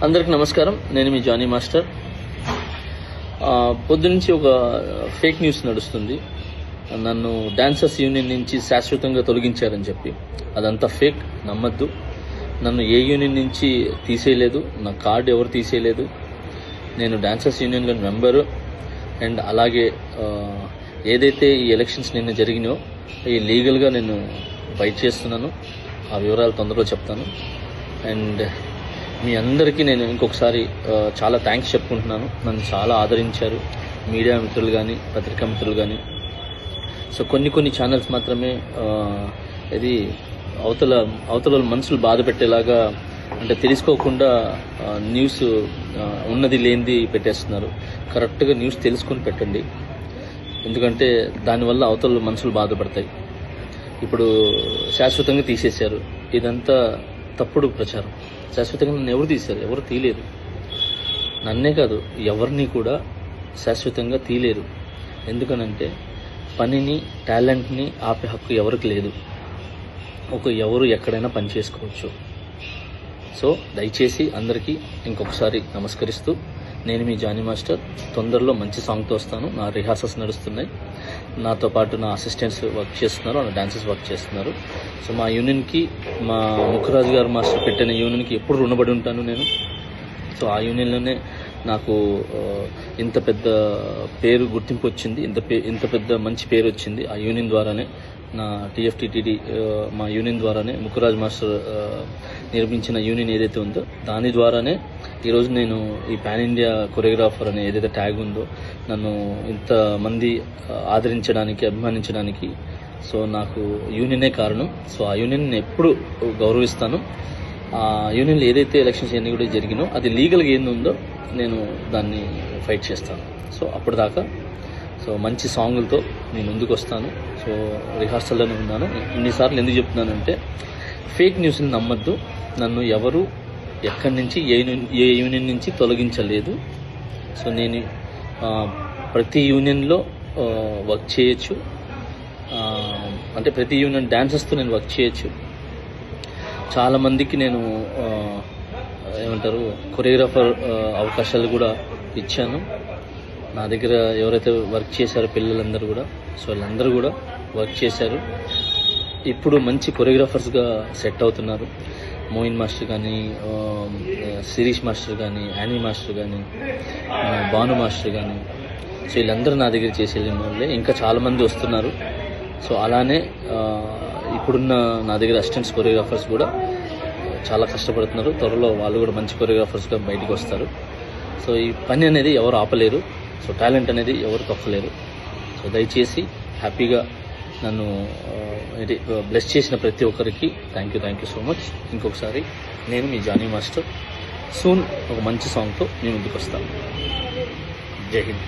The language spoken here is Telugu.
అందరికి నమస్కారం. నేను మీ జానీ మాస్టర్. పొద్దునుంచి ఒక ఫేక్ న్యూస్ నడుస్తుంది. నన్ను డాన్సర్స్ యూనియన్ నుంచి శాశ్వతంగా తొలగించారని చెప్పి. అదంతా ఫేక్, నమ్మద్దు. నన్ను ఏ యూనియన్ నుంచి తీసేయలేదు, నా కార్డు ఎవరు తీసేయలేదు. నేను డాన్సర్స్ యూనియన్లో మెంబరు. అండ్ అలాగే ఏదైతే ఈ ఎలక్షన్స్ నిన్న జరిగినాయో ఈ లీగల్గా నేను ఫైట్ చేస్తున్నాను. ఆ వివరాలు తొందరలో చెప్తాను. అండ్ మీ అందరికీ నేను ఇంకొకసారి చాలా థ్యాంక్స్ చెప్పుకుంటున్నాను. నన్ను చాలా ఆదరించారు మీడియా మిత్రులు కానీ, పత్రికా మిత్రులు కానీ. సో కొన్ని ఛానల్స్ మాత్రమే ఇది అవతల మనసులు బాధ పెట్టేలాగా, అంటే తెలుసుకోకుండా న్యూస్ ఉన్నది లేనిది పెట్టేస్తున్నారు. కరెక్ట్గా న్యూస్ తెలుసుకొని పెట్టండి, ఎందుకంటే దానివల్ల అవతల మనసులు బాధపడతాయి. ఇప్పుడు శాశ్వతంగా తీసేశారు, ఇదంతా తప్పుడు ప్రచారం. శాశ్వతంగా నన్ను ఎవరు తీశారు? ఎవరు తీయలేరు. నన్నే కాదు, ఎవరిని కూడా శాశ్వతంగా తీయలేరు. ఎందుకనంటే పనిని, టాలెంట్ని ఆపే హక్కు ఎవరికి లేదు. ఎవరు ఎక్కడైనా పని చేసుకోవచ్చు. సో దయచేసి అందరికీ ఇంకొకసారి నమస్కరిస్తూ, నేను మీ జానీ మాస్టర్. తొందరలో మంచి సాంగ్తో వస్తాను. నా రిహార్సల్స్ నడుస్తున్నాయి. నాతో పాటు నా అసిస్టెంట్స్ వర్క్ చేస్తున్నారు, నా డాన్సర్స్ వర్క్ చేస్తున్నారు. సో మా యూనియన్కి, మా ముఖరాజు గారు మాస్టర్ పెట్టిన యూనియన్కి ఎప్పుడు రుణపడి ఉంటాను నేను. సో ఆ యూనియన్లోనే నాకు ఇంత పెద్ద పేరు, గుర్తింపు వచ్చింది. ఇంత పెద్ద మంచి పేరు వచ్చింది ఆ యూనియన్ ద్వారానే. నా TFTTD మా యూనియన్ ద్వారానే, ముఖరాజ్ మాస్టర్ నిర్మించిన యూనియన్ ఏదైతే ఉందో దాని ద్వారానే ఈరోజు నేను ఈ పాన్ ఇండియా కొరియోగ్రాఫర్ అనే ఏదైతే ట్యాగ్ ఉందో నన్ను ఇంతమంది ఆదరించడానికి, అభిమానించడానికి సో నాకు యూనియనే కారణం. సో ఆ యూనియన్ ఎప్పుడు గౌరవిస్తాను. ఆ యూనియన్లో ఏదైతే ఎలక్షన్స్ అన్నీ కూడా జరిగినో అది లీగల్గా ఏంది ఉందో నేను దాన్ని ఫైట్ చేస్తాను. సో అప్పటిదాకా సో మంచి సాంగులతో నేను ముందుకు వస్తాను. సో రిహార్సల్లోనే ఉన్నాను. ఇన్నిసార్లు ఎందుకు చెప్తున్నానంటే ఫేక్ న్యూస్ని నమ్మద్దు. నన్ను ఎవరు ఎక్కడి నుంచి ఏ యూనియన్ నుంచి తొలగించలేదు. సో నేను ప్రతి యూనియన్లో వర్క్ చేయొచ్చు. అంటే ప్రతి యూనియన్ డాన్సర్స్తో నేను వర్క్ చేయొచ్చు. చాలామందికి నేను ఏమంటారు కొరియోగ్రాఫర్ అవకాశాలు కూడా ఇచ్చాను. నా దగ్గర ఎవరైతే వర్క్ చేశారో పిల్లలందరూ కూడా, సో వాళ్ళందరూ కూడా వర్క్ చేశారు. ఇప్పుడు మంచి కొరియోగ్రాఫర్స్గా సెట్ అవుతున్నారు. మోయిన్ మాస్టర్ కానీ, శిరీష్ మాస్టర్ కానీ, యానీ మాస్టర్ కానీ, భాను మాస్టర్ కానీ, సో వీళ్ళందరూ నా దగ్గర చేసి వెళ్ళిన వాళ్ళే. ఇంకా చాలామంది వస్తున్నారు. సో అలానే ఇప్పుడున్న నా దగ్గర అసిస్టెంట్స్ కొరియోగ్రాఫర్స్ కూడా చాలా కష్టపడుతున్నారు. త్వరలో వాళ్ళు కూడా మంచి కొరియోగ్రాఫర్స్గా బయటికి వస్తారు. సో ఈ పని అనేది ఎవరు ఆపలేరు. సో టాలెంట్ అనేది ఎవరు తొక్కలేరు. సో దయచేసి హ్యాపీగా నన్ను బ్లెస్ చేసిన ప్రతి ఒక్కరికి థ్యాంక్ యూ సో మచ్. ఇంకొకసారి నేను మీ జానీ మాస్టర్. సూన్ ఒక మంచి సాంగ్తో నేను ముందుకు వస్తాను. జై హింద్.